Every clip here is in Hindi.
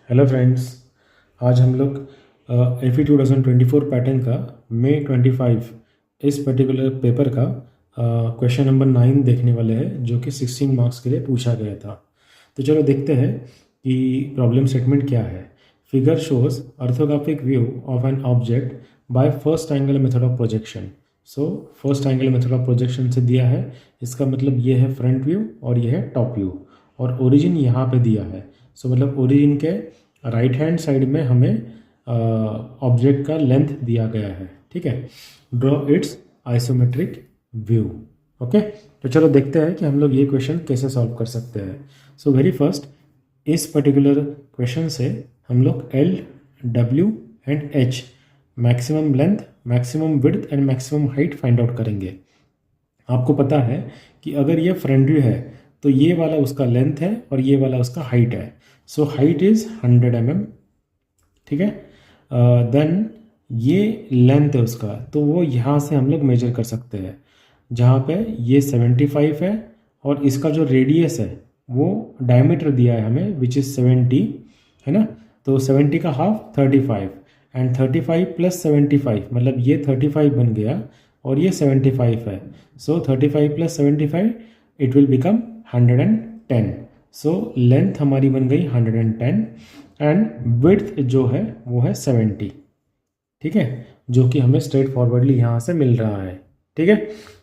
Hello friends. आज हम लोग एफी 2024 पैटर्न का मई 25 इस पर्टिकुलर पेपर का क्वेश्चन नंबर 9 देखने वाले हैं, जो कि 16 मार्क्स के लिए पूछा गया था। तो चलो देखते हैं कि प्रॉब्लम स्टेटमेंट क्या है। Figure shows orthographic view of an object by first angle method of projection. So first angle method of projection से दिया है, इसका मतलब ये है फ्रंट व्यू और ये है टॉप व्यू, और ओरिजिन यहाँ पे दिया है। सो मतलब ओरिजिन के राइट हैंड साइड में हमें ऑब्जेक्ट का लेंथ दिया गया है। ठीक है, draw it's isometric view. Okay, तो चलो देखते हैं कि हम लोग ये क्वेश्चन कैसे सॉल्व कर सकते हैं। सो वेरी फर्स्ट, इस पर्टिकुलर क्वेश्चन से हम लोग L, W and H, maximum length, maximum width and maximum height find out करेंगे। आपको पता है कि अगर ये फ्रंट व्यू है तो ये वाला उसका लेंथ है और ये वाला उसका हाइट है। So height is 100 mm। ठीक है, देन ये लेंथ है उसका, तो वो यहाँ से हम लोग मेजर कर सकते हैं, जहाँ पे ये 75 है और इसका जो रेडियस है वो डायमीटर दिया है हमें, विच इज़ 70, है ना। तो 70 का हाफ 35, एंड 35 प्लस 75 मतलब ये 35 बन गया और ये 75 है। सो 35 plus 75 it will become 110। So length हमारी बन गई 110 एंड विड्थ जो है वो है 70। ठीक है, जो कि हमें स्ट्रेट फॉरवर्डली यहाँ से मिल रहा है। ठीक है,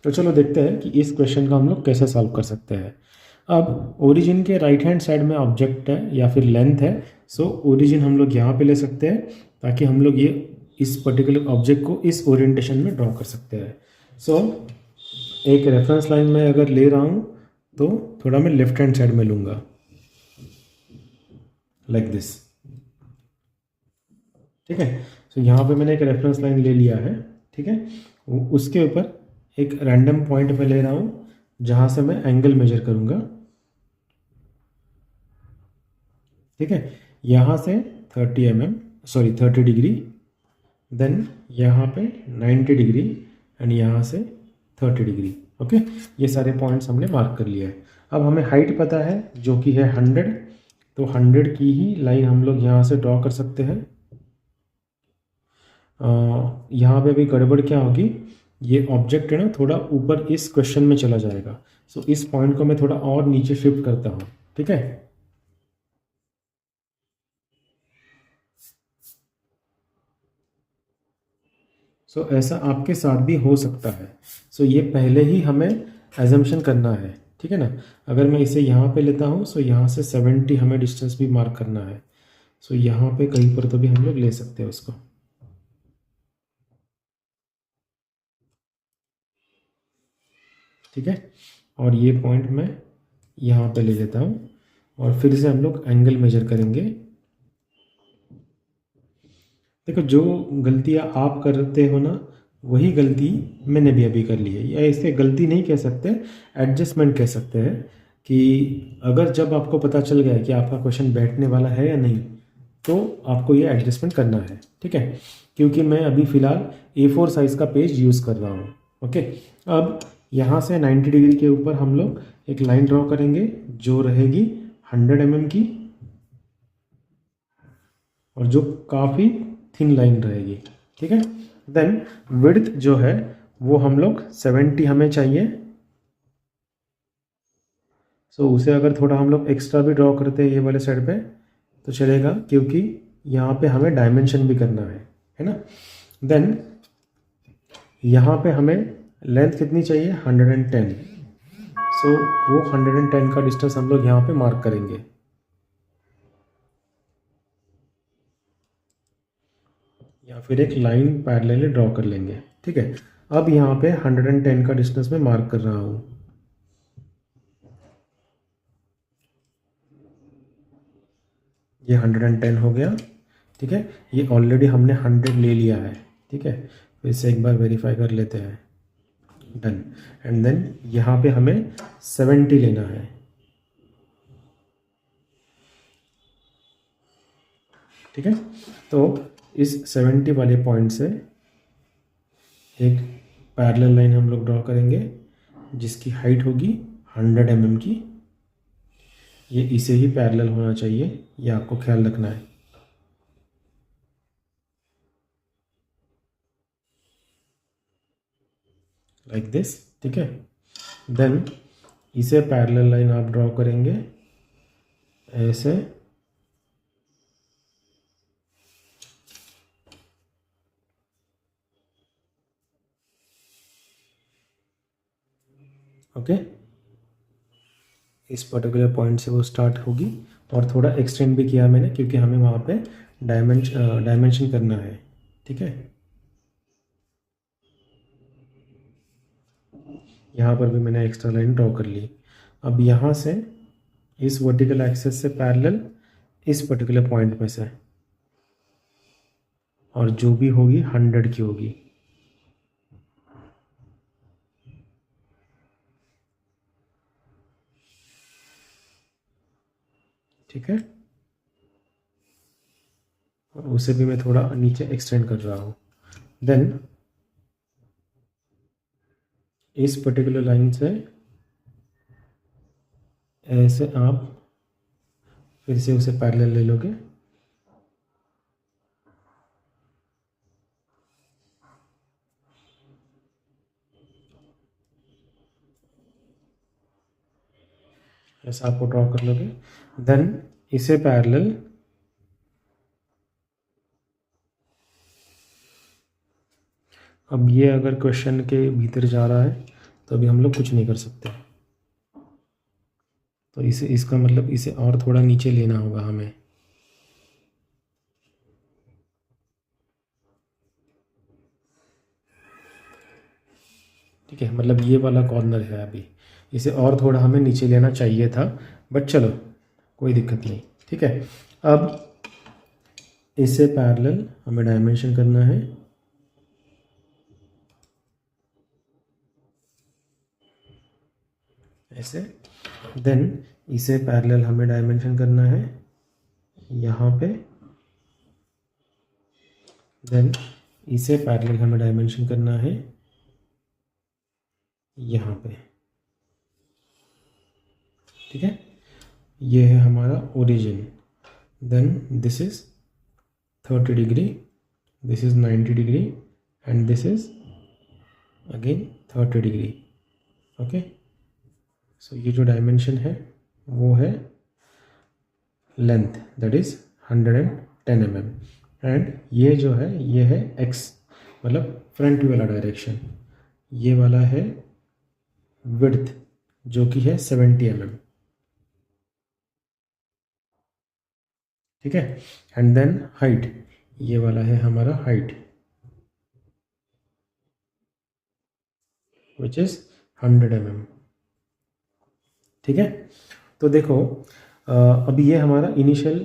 तो चलो देखते हैं कि इस क्वेश्चन का हम लोग कैसे सॉल्व कर सकते हैं। अब ओरिजिन के राइट हैंड साइड में ऑब्जेक्ट है या फिर लेंथ है, सो ओरिजिन हम लोग यहाँ पे ले सकते हैं ताकि हम लोग ये इस पर्टिकुलर ऑब्जेक्ट को इस ओरिएंटेशन में ड्रॉ कर सकते हैं। सो एक रेफरेंस लाइन में अगर ले रहा हूँ तो थोड़ा मैं लेफ्ट हैंड साइड में लूँगा, लाइक दिस। ठीक है, तो यहाँ पे मैंने एक रेफरेंस लाइन ले लिया है। ठीक है, उसके ऊपर एक रैंडम पॉइंट पे ले रहा हूँ जहाँ से मैं एंगल मेजर करूँगा। ठीक है, यहाँ से 30 डिग्री, देन यहाँ पे 90 डिग्री एंड यहाँ से 30 डिग्री। ओके, ये सारे पॉइंट्स हमने मार्क कर लिया है। अब हमें हाइट पता है जो कि है 100, तो 100 की ही लाइन हम लोग यहाँ से ड्रॉ कर सकते हैं। यहाँ पे भी गड़बड़ क्या होगी, ये ऑब्जेक्ट है ना थोड़ा ऊपर इस क्वेश्चन में चला जाएगा। सो इस पॉइंट को मैं थोड़ा और नीचे शिफ्ट करता हूँ। ठीक है, सो ऐसा आपके साथ भी हो सकता है। सो ये पहले ही हमें एजम्पशन करना है। ठीक है ना, अगर मैं इसे यहाँ पे लेता हूँ, सो यहाँ से 70 हमें डिस्टेंस भी मार्क करना है। सो यहाँ पे कहीं पर तो भी हम लोग ले सकते हैं उसको। ठीक है, और ये पॉइंट मैं यहाँ पे ले लेता हूँ और फिर से हम लोग एंगल मेजर करेंगे। देखो, जो गलतियाँ आप करते हो ना वही गलती मैंने भी अभी कर ली है, या इसे गलती नहीं कह सकते, एडजस्टमेंट कह सकते हैं। कि अगर जब आपको पता चल गया कि आपका क्वेश्चन बैठने वाला है या नहीं, तो आपको ये एडजस्टमेंट करना है। ठीक है, क्योंकि मैं अभी फ़िलहाल A4 साइज़ का पेज यूज़ कर रहा हूँ। ओके, अब यहाँ से 90 डिग्री के ऊपर हम लोग एक लाइन ड्रॉ करेंगे जो रहेगी 100 mm की, और जो काफ़ी थिन लाइन रहेगी। ठीक है, देन विड्थ जो है वो हम लोग 70 हमें चाहिए। सो उसे अगर थोड़ा हम लोग एक्स्ट्रा भी ड्रॉ करते हैं ये वाले साइड पे तो चलेगा, क्योंकि यहाँ पे हमें डायमेंशन भी करना है ना। देन यहाँ पे हमें लेंथ कितनी चाहिए, 110। सो वो 110 का डिस्टेंस हम लोग यहाँ पे मार्क करेंगे। या फिर एक लाइन पैरेलली ड्रॉ कर लेंगे। ठीक है, अब यहाँ पे 110 का डिस्टेंस में मार्क कर रहा हूँ। ये 110 हो गया। ठीक है, ये ऑलरेडी हमने 100 ले लिया है। ठीक है, तो इसे एक बार वेरीफाई कर लेते हैं। डन, एंड देन यहाँ पे हमें 70 लेना है। ठीक है, तो इस 70 वाले पॉइंट से एक पैरेलल लाइन हम लोग ड्रॉ करेंगे जिसकी हाइट होगी 100 mm की। ये इसे ही पैरेलल होना चाहिए, ये आपको ख्याल रखना है। लाइक दिस, ठीक है। देन इसे पैरेलल लाइन आप ड्रॉ करेंगे ऐसे, ओके। इस पर्टिकुलर पॉइंट से वो स्टार्ट होगी और थोड़ा एक्सटेंड भी किया मैंने क्योंकि हमें वहाँ पे डायमेंशन करना है, ठीक है। यहाँ पर भी मैंने एक्स्ट्रा लाइन ड्रॉ कर ली। अब यहाँ से इस वर्टिकल एक्सेस से पैरेलल इस पर्टिकुलर पॉइंट में से, और जो भी होगी 100 की होगी, ठीक है। और उसे भी मैं थोड़ा नीचे एक्सटेंड कर रहा हूँ। देन इस पर्टिकुलर लाइन से ऐसे आप फिर से उसे पैरेलल ले लोगे, ऐसा आपको ड्रॉ कर लोगे। देन इसे पैरेलल अब ये अगर क्वेश्चन के भीतर जा रहा है तो अभी हम लोग कुछ नहीं कर सकते, तो इसे इसका मतलब इसे और थोड़ा नीचे लेना होगा हमें, ठीक है। मतलब ये वाला कॉर्नर है, अभी इसे और थोड़ा हमें नीचे लेना चाहिए था, बट चलो कोई दिक्कत नहीं, ठीक है। अब इससे पैरेलल हमें डायमेंशन करना है, ऐसे। देन इसे पैरेलल हमें डायमेंशन करना है यहाँ पे। देन इसे पैरेलल हमें डायमेंशन करना है यहाँ पे, ठीक है। ये है हमारा ओरिजिन। Then this is 30 degree, this is 90 degree and this is again 30 degree, okay. So ये जो डायमेंशन है वो है length, that is 110 mm, and ये जो है ये है x, मतलब फ्रंट वाला डायरेक्शन। ये वाला है विड्थ जो कि है 70 mm, ठीक है। एंड देन हाइट, ये वाला है हमारा हाइट विच इज 100 mm, ठीक है। तो देखो अभी ये हमारा इनिशियल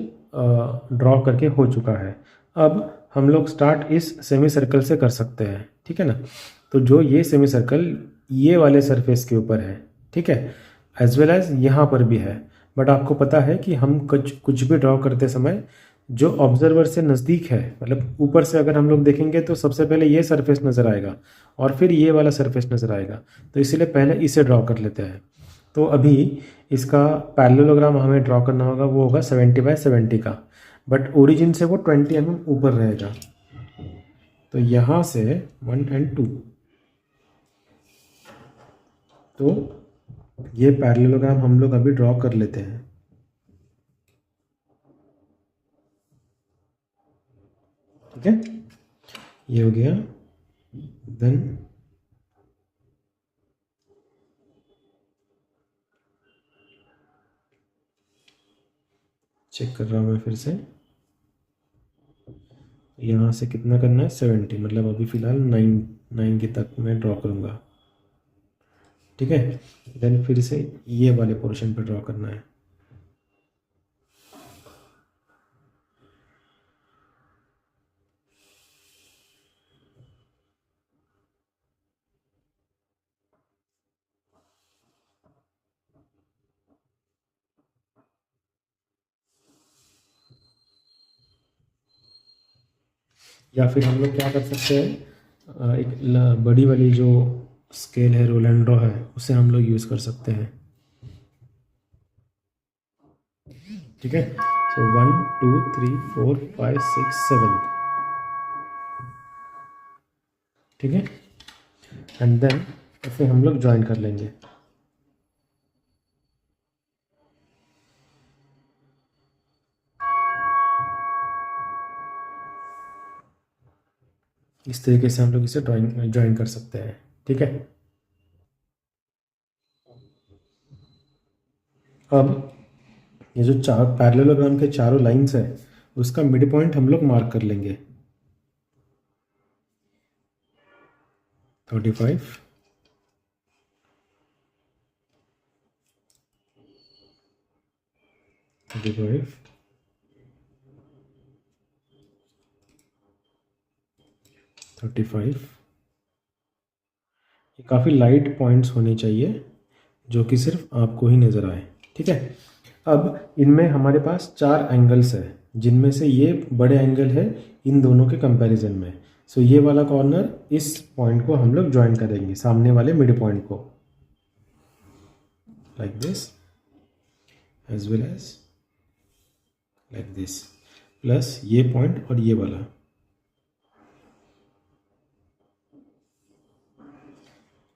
ड्रॉ करके हो चुका है। अब हम लोग स्टार्ट इस सेमी सर्कल से कर सकते हैं, ठीक है ना। तो जो ये सेमी सर्कल ये वाले सरफेस के ऊपर है, ठीक है, एज वेल एज यहाँ पर भी है। बट आपको पता है कि हम कुछ भी ड्रॉ करते समय जो ऑब्जर्वर से नज़दीक है, मतलब ऊपर से अगर हम लोग देखेंगे तो सबसे पहले ये सरफेस नज़र आएगा और फिर ये वाला सरफेस नज़र आएगा, तो इसीलिए पहले इसे ड्रॉ कर लेते हैं। तो अभी इसका पैरेललोग्राम हमें ड्रॉ करना होगा, वो होगा 70/70 का, बट ओरिजिन से वो 20 mm ऊपर रहेगा। तो यहाँ से 1 और 2, तो ये पैरेललोग्राम हम लोग अभी ड्रॉ कर लेते हैं, ठीक है। ये हो गया। देन चेक कर रहा हूँ मैं फिर से, यहाँ से कितना करना है 70, मतलब अभी फ़िलहाल 9 के तक मैं ड्रॉ करूँगा, ठीक है। देन फिर से ये वाले पोर्शन पे ड्रॉ करना है, या फिर हम लोग क्या कर सकते हैं, एक बड़ी वाली जो स्केल है, रोल एंड ड्रॉ है, उसे हम लोग यूज़ कर सकते हैं, ठीक है। सो 1 2 3 4 5 6 7, ठीक है। एंड देन फिर हम लोग ज्वाइन कर लेंगे। इस तरीके से हम लोग इसे ज्वाइन कर सकते हैं। ठीक है, अब ये जो चार पैरेललोग्राम के चारों लाइंस है उसका मिड पॉइंट हम लोग मार्क कर लेंगे। 35, 35, 35। ये काफ़ी लाइट पॉइंट्स होने चाहिए जो कि सिर्फ आपको ही नज़र आए। ठीक है, अब इनमें हमारे पास चार एंगल्स है जिनमें से ये बड़े एंगल है इन दोनों के कंपैरिजन में। सो ये वाला कॉर्नर इस पॉइंट को हम लोग ज्वाइन करेंगे, सामने वाले मिड पॉइंट को, like this as well as like this, plus ये पॉइंट और ये वाला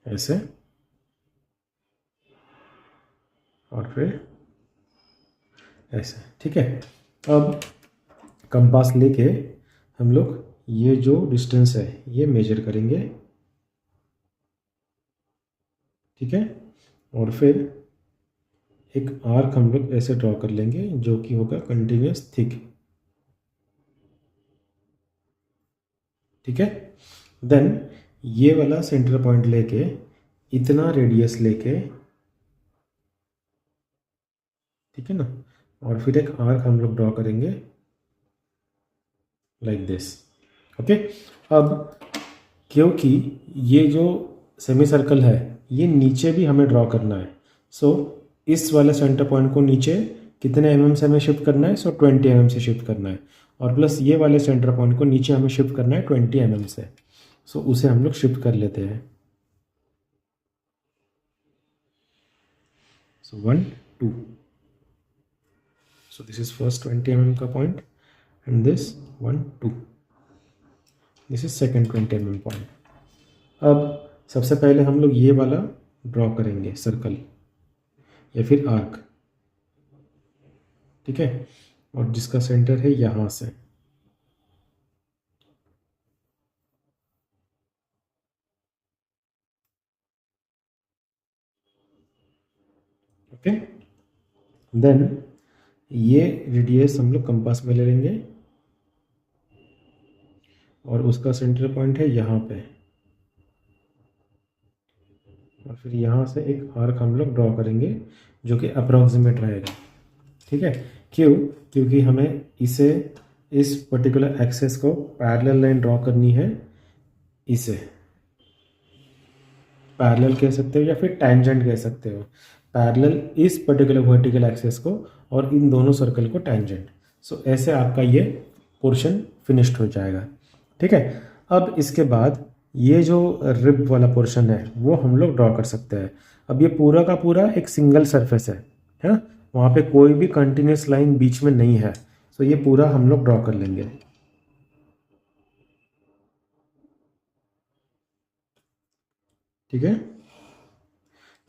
ऐसे, और फिर ऐसे। ठीक है, अब कंपास लेके हम लोग ये जो डिस्टेंस है ये मेजर करेंगे। ठीक है, और फिर एक आर्क हम लोग ऐसे ड्रॉ कर लेंगे जो कि होगा कंटिन्यूस थिक। ठीक है, देन ये वाला सेंटर पॉइंट लेके इतना रेडियस लेके, ठीक है ना, और फिर एक आर्क हम लोग ड्रॉ करेंगे लाइक दिस। ओके, अब क्योंकि ये जो सेमी सर्कल है ये नीचे भी हमें ड्रॉ करना है, सो इस वाले सेंटर पॉइंट को नीचे कितने mm से हमें शिफ्ट करना है, सो 20 mm से शिफ्ट करना है, और प्लस ये वाले सेंटर पॉइंट को नीचे हमें शिफ्ट करना है 20 mm से। सो उसे हम लोग शिफ्ट कर लेते हैं। सो 1 2, so this is first 20 mm का point and this 1 2, this is second 20 mm point. अब सबसे पहले हम लोग ये वाला ड्रॉ करेंगे सर्कल या फिर आर्क। ठीक है, और जिसका सेंटर है यहाँ से। ओके, देन ये रेडियस हम लोग कंपास में ले लेंगे और उसका सेंटर पॉइंट है यहाँ पे, और फिर यहाँ से एक आर्क हम लोग ड्रॉ करेंगे जो कि अप्रॉक्सीमेट रहेगा। ठीक है, क्यों? क्योंकि हमें इसे, इस पर्टिकुलर एक्सेस को पैरेलल लाइन ड्रॉ करनी है, इसे पैरेलल कह सकते हो या फिर टैंजेंट कह सकते हो। पैरेलल इस पर्टिकुलर वर्टिकल एक्सेस को और इन दोनों सर्कल को टैंजेंट। सो ऐसे आपका ये पोर्शन फिनिश्ड हो जाएगा। ठीक है, अब इसके बाद ये जो रिब वाला पोर्शन है वो हम लोग ड्रॉ कर सकते हैं। अब ये पूरा का पूरा एक सिंगल सरफेस है ना, वहाँ पे कोई भी कंटिन्यूस लाइन बीच में नहीं है। सो ये पूरा हम लोग ड्रॉ कर लेंगे। ठीक है,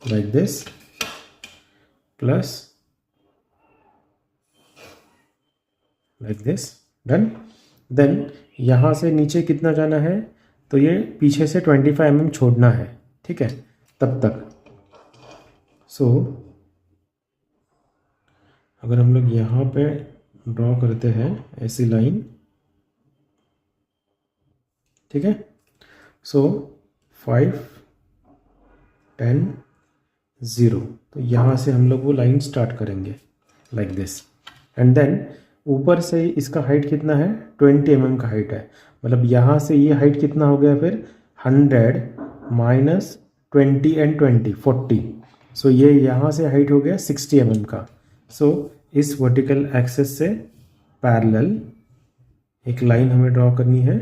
like this, plus like this, done. Then यहाँ से नीचे कितना जाना है, तो ये पीछे से 25 mm छोड़ना है। ठीक है, तब तक। सो अगर हम लोग यहाँ पे ड्रॉ करते हैं ऐसी लाइन, ठीक है, सो 5 10 0, तो यहाँ से हम लोग वो लाइन स्टार्ट करेंगे लाइक दिस, एंड देन ऊपर से इसका हाइट कितना है, 20 mm का हाइट है। मतलब यहाँ से ये हाइट कितना हो गया फिर, 100 माइनस 20 एंड 20 40। सो ये यहाँ से हाइट हो गया 60 mm का। सो इस वर्टिकल एक्सेस से पैरेलल एक लाइन हमें ड्रॉ करनी है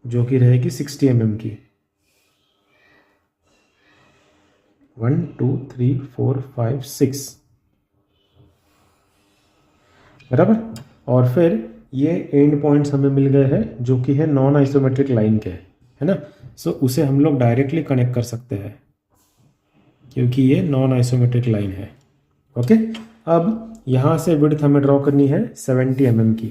जो कि रहेगी 60 mm की। 1 2 3 4 5 6, बराबर। और फिर ये एंड पॉइंट्स हमें मिल गए हैं जो कि है नॉन आइसोमेट्रिक लाइन के, है ना। सो उसे हम लोग डायरेक्टली कनेक्ट कर सकते हैं। क्योंकि ये नॉन आइसोमेट्रिक लाइन है। ओके, अब यहाँ से विड्थ हमें ड्रॉ करनी है 70 mm की।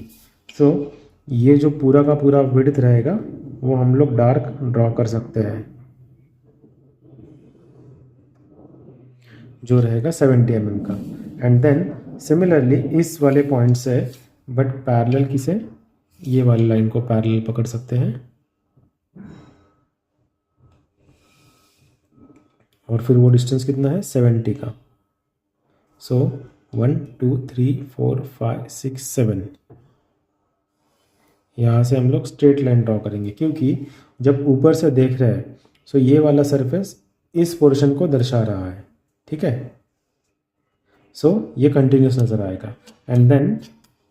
सो ये जो पूरा का पूरा विड्थ रहेगा वो हम लोग डार्क ड्रॉ कर सकते हैं, जो रहेगा 70 mm का। एंड देन सिमिलरली इस वाले पॉइंट से बट पैरेलल किसे, ये वाली लाइन को पैरेलल पकड़ सकते हैं और फिर वो डिस्टेंस कितना है 70 का। सो 1 2 3 4 5 6 7 यहाँ से हम लोग स्ट्रेट लाइन ड्रॉ करेंगे, क्योंकि जब ऊपर से देख रहे हैं सो ये वाला सरफेस इस पोर्शन को दर्शा रहा है। ठीक है, सो ये कंटिन्यूस नज़र आएगा। एंड देन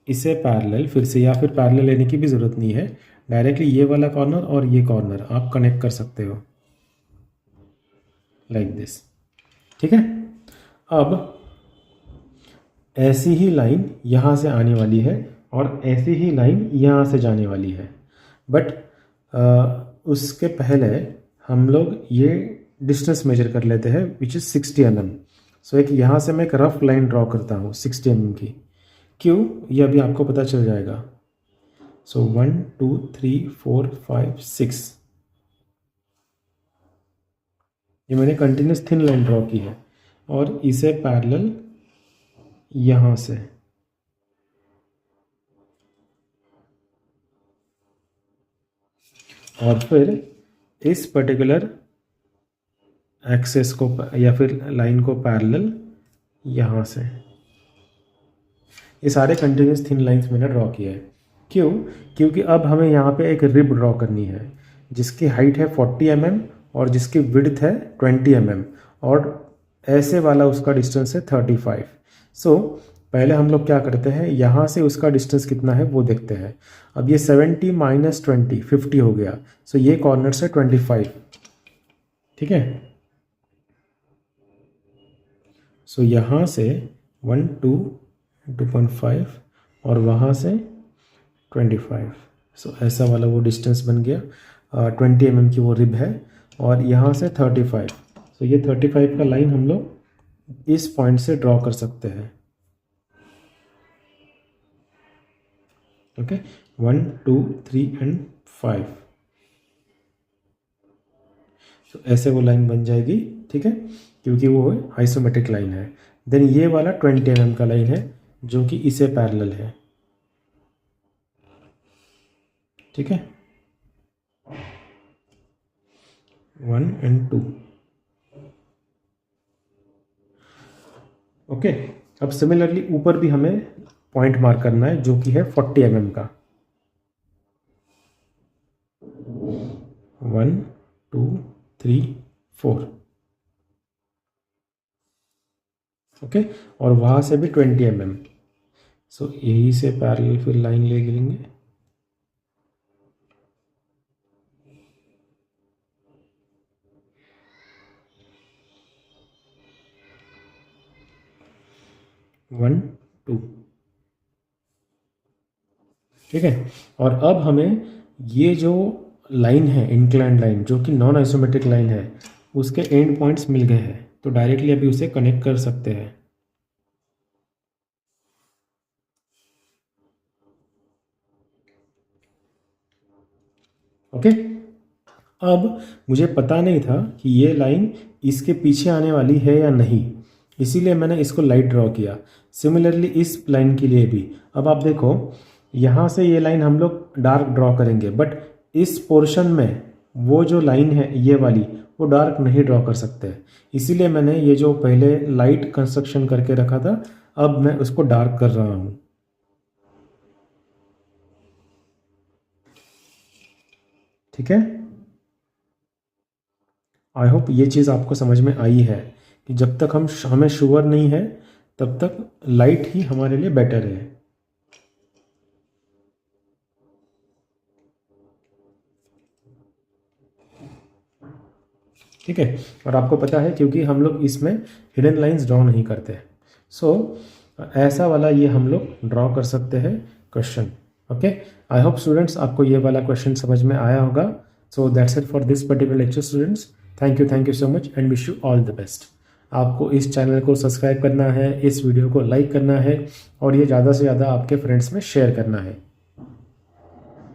इसे पैरेलल फिर से, या फिर पैरेलल लेने की भी ज़रूरत नहीं है, डायरेक्टली ये वाला कॉर्नर और ये कॉर्नर आप कनेक्ट कर सकते हो लाइक दिस। ठीक है, अब ऐसी ही लाइन यहाँ से आने वाली है और ऐसी ही लाइन यहाँ से जाने वाली है, बट उसके पहले हम लोग ये डिस्टेंस मेजर कर लेते हैं विच इज़ 60 mm। सो एक यहाँ से मैं एक रफ लाइन ड्रॉ करता हूँ 60 mm की। क्यों, ये अभी आपको पता चल जाएगा। सो 1 2 3 4 5 6 ये मैंने कंटिन्यूस थिन लाइन ड्रॉ की है और इसे पैरेलल यहाँ से और फिर इस पर्टिकुलर एक्सेस को या फिर लाइन को पैरेलल यहाँ से। ये सारे कंटिन्यूस थिन लाइंस मैंने ड्रॉ किए हैं। क्यों, क्योंकि अब हमें यहाँ पे एक रिब ड्रॉ करनी है जिसकी हाइट है 40 mm और जिसकी विड्थ है 20 mm और ऐसे वाला उसका डिस्टेंस है 35। सो पहले हम लोग क्या करते हैं, यहाँ से उसका डिस्टेंस कितना है वो देखते हैं। अब ये 70 माइनस 20 50 हो गया। सो ये कॉर्नर से 25। ठीक है, सो यहाँ से 1 2 2.5 और वहाँ से 25। सो ऐसा वाला वो डिस्टेंस बन गया। 20 mm की वो रिब है और यहाँ से 35। सो ये 35 का लाइन हम लोग इस पॉइंट से ड्रॉ कर सकते हैं। Okay, 1 2 3 and 5। तो ऐसे वो लाइन बन जाएगी। ठीक है, क्योंकि वो आइसोमेट्रिक लाइन है। देन ये वाला 20 mm का लाइन है जो कि इसे पैरेलल है। ठीक है, 1 एंड 2। ओके, अब सिमिलरली ऊपर भी हमें पॉइंट मार्क करना है जो कि है 40 mm का। 1 2 3 4। ओके, और वहाँ से भी 20 mm। सो यही से पैरेलल फिर लाइन ले लेंगे। One two. ठीक है, और अब हमें ये जो लाइन है इंक्लाइंड लाइन जो कि नॉन आइसोमेट्रिक लाइन है उसके एंड पॉइंट्स मिल गए हैं, तो डायरेक्टली अभी उसे कनेक्ट कर सकते हैं। ओके, अब मुझे पता नहीं था कि ये लाइन इसके पीछे आने वाली है या नहीं, इसीलिए मैंने इसको लाइट ड्रॉ किया। सिमिलरली इस लाइन के लिए भी अब आप देखो, यहाँ से ये लाइन हम लोग डार्क ड्रॉ करेंगे, बट इस पोर्शन में वो जो लाइन है ये वाली वो डार्क नहीं ड्रॉ कर सकते, इसीलिए मैंने ये जो पहले लाइट कंस्ट्रक्शन करके रखा था अब मैं उसको डार्क कर रहा हूँ। ठीक है, आई होप ये चीज़ आपको समझ में आई है कि जब तक हमें श्योर नहीं है तब तक लाइट ही हमारे लिए बेटर है। ठीक है, और आपको पता है क्योंकि हम लोग इसमें हिडन लाइंस ड्रॉ नहीं करते। सो ऐसा वाला ये हम लोग ड्रॉ कर सकते हैं question. Okay, I hope students आपको ये वाला क्वेश्चन समझ में आया होगा। So that's it for this particular lecture students. Thank you so much and wish you all the best. आपको इस चैनल को सब्सक्राइब करना है, इस वीडियो को लाइक करना है और ये ज़्यादा से ज़्यादा आपके फ्रेंड्स में शेयर करना है।